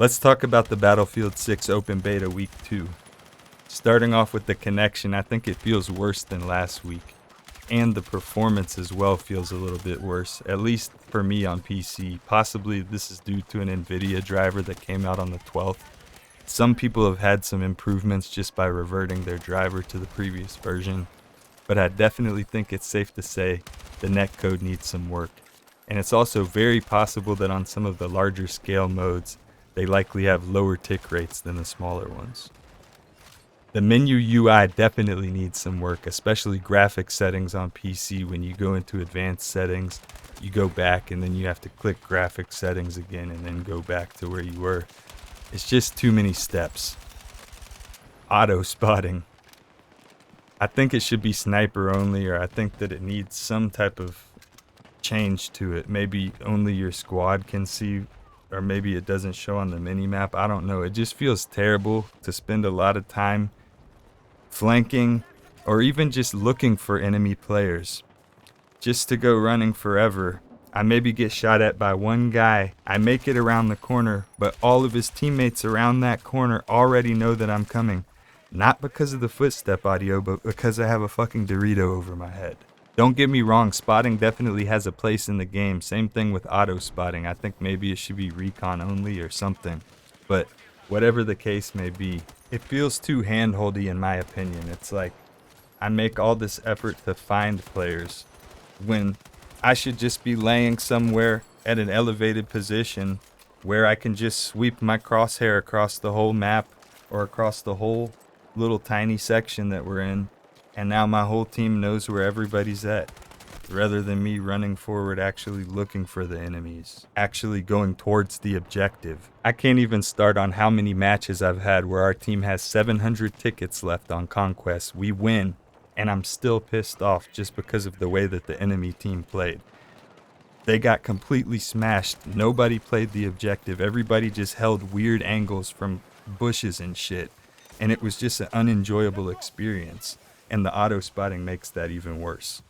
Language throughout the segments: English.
Let's talk about the Battlefield 6 Open Beta Week 2. Starting off with the connection, I think it feels worse than last week. And the performance as well feels a little bit worse, at least for me on PC. Possibly this is due to an NVIDIA driver that came out on the 12th. Some people have had some improvements just by reverting their driver to the previous version, but I definitely think it's safe to say the netcode needs some work. And it's also very possible that on some of the larger scale modes, they likely have lower tick rates than the smaller ones. The menu UI definitely needs some work, especially graphic settings on PC. When you go into advanced settings, you go back and then you have to click graphic settings again and then go back to where you were. It's just too many steps. Auto spotting. I think it should be sniper only, or I think that it needs some type of change to it. Maybe only your squad can see, or maybe it doesn't show on the minimap. I don't know. It just feels terrible to spend a lot of time flanking or even just looking for enemy players. Just to go running forever. I maybe get shot at by one guy. I make it around the corner, but all of his teammates around that corner already know that I'm coming. Not because of the footstep audio, but because I have a fucking Dorito over my head. Don't get me wrong, spotting definitely has a place in the game. Same thing with auto spotting. I think maybe it should be recon only or something. But whatever the case may be, it feels too handholdy in my opinion. It's like I make all this effort to find players when I should just be laying somewhere at an elevated position where I can just sweep my crosshair across the whole map or across the whole little tiny section that we're in. And now my whole team knows where everybody's at, rather than me running forward actually looking for the enemies, actually going towards the objective. I can't even start on how many matches I've had where our team has 700 tickets left on Conquest. We win, and I'm still pissed off just because of the way that the enemy team played. They got completely smashed. Nobody played the objective. Everybody just held weird angles from bushes and shit, and it was just an unenjoyable experience. And the auto spotting makes that even worse.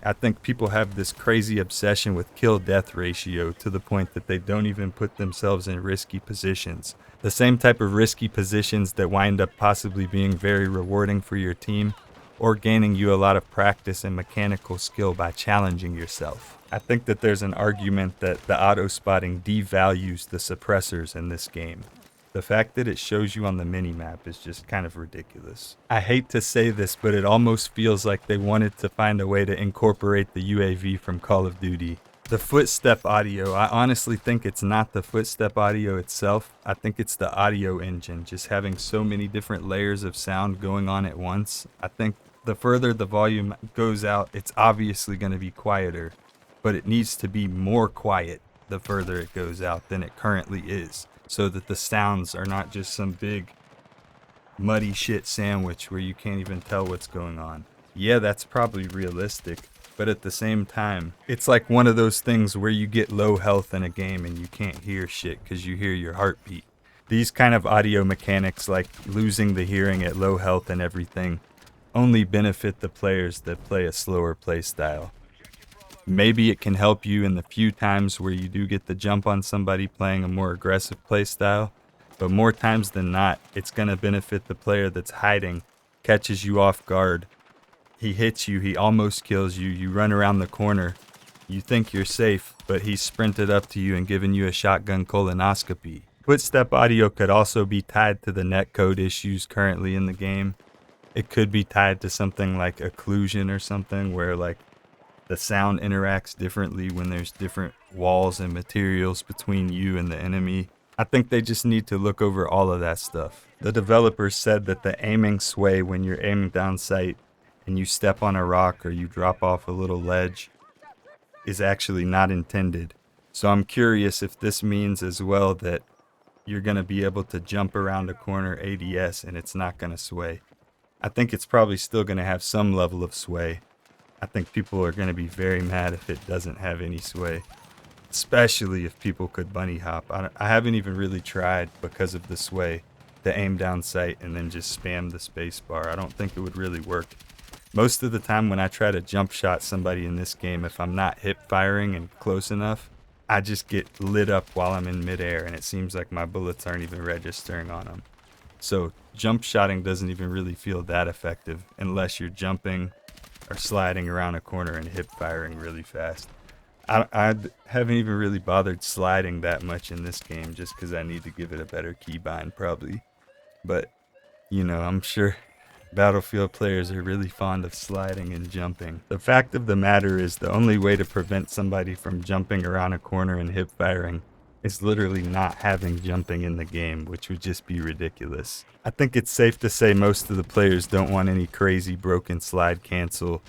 I think people have this crazy obsession with kill-death ratio to the point that they don't even put themselves in risky positions. The same type of risky positions that wind up possibly being very rewarding for your team or gaining you a lot of practice and mechanical skill by challenging yourself. I think that there's an argument that the auto spotting devalues the suppressors in this game. The fact that it shows you on the minimap is just kind of ridiculous. I hate to say this, but it almost feels like they wanted to find a way to incorporate the UAV from Call of Duty. The footstep audio, I honestly think it's not the footstep audio itself. I think it's the audio engine, just having so many different layers of sound going on at once. I think the further the volume goes out, it's obviously going to be quieter, but it needs to be more quiet the further it goes out than it currently is, so that the sounds are not just some big muddy shit sandwich where you can't even tell what's going on. Yeah, that's probably realistic, but at the same time, it's like one of those things where you get low health in a game and you can't hear shit because you hear your heartbeat. These kind of audio mechanics, like losing the hearing at low health and everything, only benefit the players that play a slower play style. Maybe it can help you in the few times where you do get the jump on somebody playing a more aggressive play style, but more times than not, it's going to benefit the player that's hiding, catches you off guard. He hits you, he almost kills you, you run around the corner, you think you're safe, but he's sprinted up to you and given you a shotgun colonoscopy. Footstep audio could also be tied to the netcode issues currently in the game. It could be tied to something like occlusion or something where like the sound interacts differently when there's different walls and materials between you and the enemy. I think they just need to look over all of that stuff. The developers said that the aiming sway when you're aiming down sight and you step on a rock or you drop off a little ledge is actually not intended. So I'm curious if this means as well that you're going to be able to jump around a corner ADS and it's not going to sway. I think it's probably still going to have some level of sway. I think people are going to be very mad if it doesn't have any sway, especially if people could bunny hop. I haven't even really tried because of the sway to aim down sight and then just spam the space bar. I don't think it would really work. Most of the time when I try to jump shot somebody in this game, if I'm not hip firing and close enough, I just get lit up while I'm in midair, and it seems like my bullets aren't even registering on them. So jump shotting doesn't even really feel that effective unless you're jumping or sliding around a corner and hip firing really fast. I haven't even really bothered sliding that much in this game just because I need to give it a better keybind probably. But, I'm sure Battlefield players are really fond of sliding and jumping. The fact of the matter is the only way to prevent somebody from jumping around a corner and hip firing is literally not having jumping in the game, which would just be ridiculous. I think it's safe to say most of the players don't want any crazy broken slide cancel,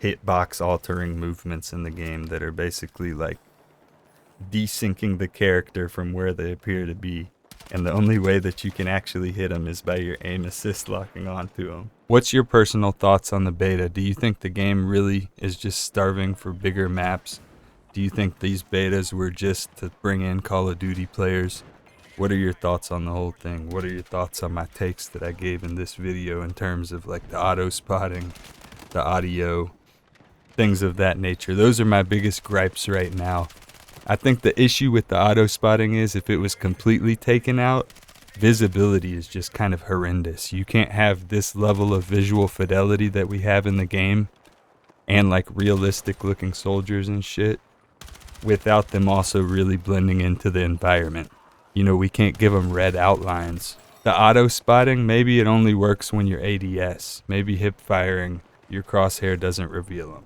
hitbox altering movements in the game that are basically like desyncing the character from where they appear to be. And the only way that you can actually hit them is by your aim assist locking onto them. What's your personal thoughts on the beta? Do you think the game really is just starving for bigger maps? Do you think these betas were just to bring in Call of Duty players? What are your thoughts on the whole thing? What are your thoughts on my takes that I gave in this video in terms of like the auto spotting, the audio, things of that nature? Those are my biggest gripes right now. I think the issue with the auto spotting is if it was completely taken out, visibility is just kind of horrendous. You can't have this level of visual fidelity that we have in the game and like realistic looking soldiers and shit without them also really blending into the environment. We can't give them red outlines. The auto spotting, maybe it only works when you're ADS. Maybe hip firing, your crosshair doesn't reveal them.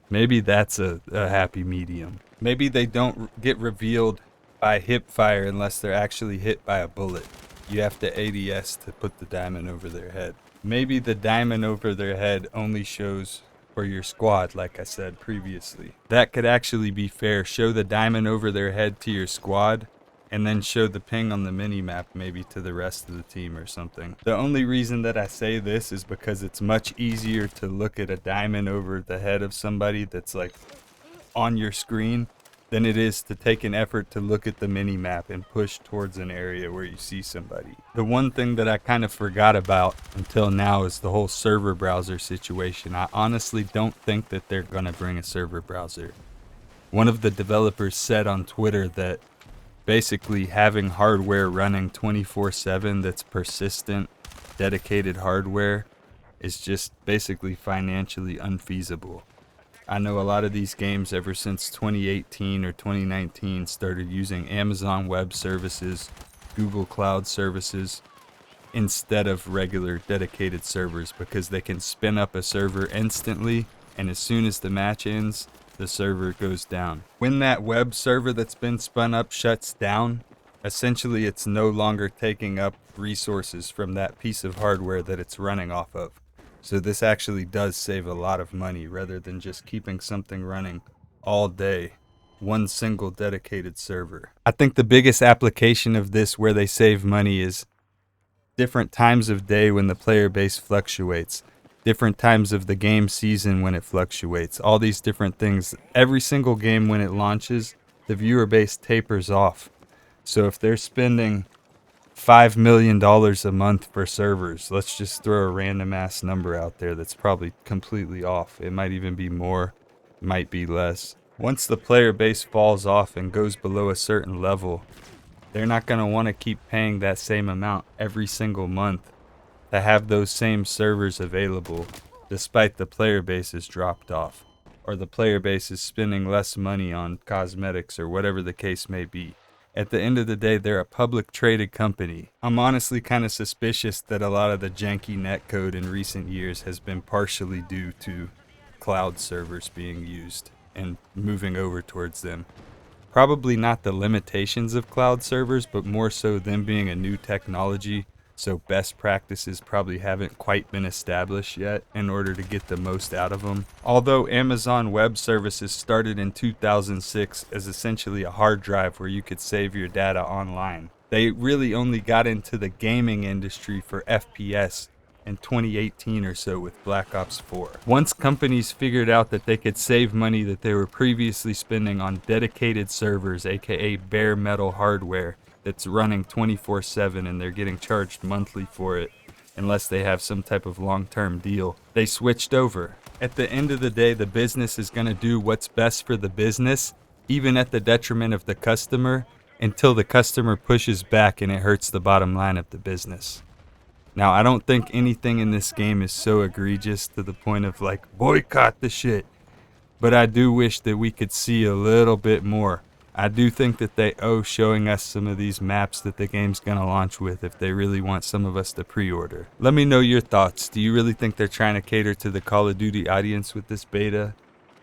Maybe that's a happy medium. Maybe they don't get revealed by hip fire unless they're actually hit by a bullet. You have to ADS to put the diamond over their head. Maybe the diamond over their head only shows for your squad, like I said previously. That could actually be fair. Show the diamond over their head to your squad, and then show the ping on the mini-map maybe to the rest of the team or something. The only reason that I say this is because it's much easier to look at a diamond over the head of somebody that's like on your screen than it is to take an effort to look at the mini-map and push towards an area where you see somebody. The one thing that I kind of forgot about until now is the whole server browser situation. I honestly don't think that they're gonna bring a server browser. One of the developers said on Twitter that basically having hardware running 24/7 that's persistent, dedicated hardware is just basically financially unfeasible. I know a lot of these games ever since 2018 or 2019 started using Amazon Web Services, Google Cloud Services, instead of regular dedicated servers because they can spin up a server instantly, and as soon as the match ends, the server goes down. When that web server that's been spun up shuts down, essentially it's no longer taking up resources from that piece of hardware that it's running off of. So this actually does save a lot of money rather than just keeping something running all day, one single dedicated server. I think the biggest application of this where they save money is different times of day when the player base fluctuates, different times of the game season when it fluctuates, all these different things. Every single game when it launches, the viewer base tapers off. So if they're spending $5 million a month for servers, let's just throw a random ass number out there that's probably completely off. It might even be more, might be less. Once the player base falls off and goes below a certain level, they're not going to want to keep paying that same amount every single month to have those same servers available despite the player base has dropped off, or the player base is spending less money on cosmetics or whatever the case may be. At the end of the day, they're a public traded company. I'm honestly kind of suspicious that a lot of the janky netcode in recent years has been partially due to cloud servers being used and moving over towards them. Probably not the limitations of cloud servers, but more so them being a new technology, so best practices probably haven't quite been established yet in order to get the most out of them. Although Amazon Web Services started in 2006 as essentially a hard drive where you could save your data online, they really only got into the gaming industry for FPS in 2018 or so with Black Ops 4. Once companies figured out that they could save money that they were previously spending on dedicated servers, aka bare metal hardware, that's running 24/7 and they're getting charged monthly for it unless they have some type of long-term deal, they switched over. At the end of the day, the business is going to do what's best for the business, even at the detriment of the customer, until the customer pushes back and it hurts the bottom line of the business. Now, I don't think anything in this game is so egregious to the point of like, boycott the shit. But I do wish that we could see a little bit more. I do think that they owe showing us some of these maps that the game's gonna launch with if they really want some of us to pre-order. Let me know your thoughts. Do you really think they're trying to cater to the Call of Duty audience with this beta?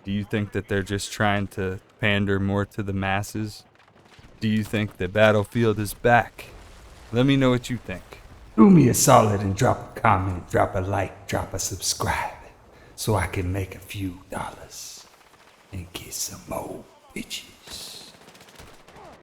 Do you think that they're just trying to pander more to the masses? Do you think that Battlefield is back? Let me know what you think. Do me a solid and drop a comment, drop a like, drop a subscribe, so I can make a few dollars and get some more bitches.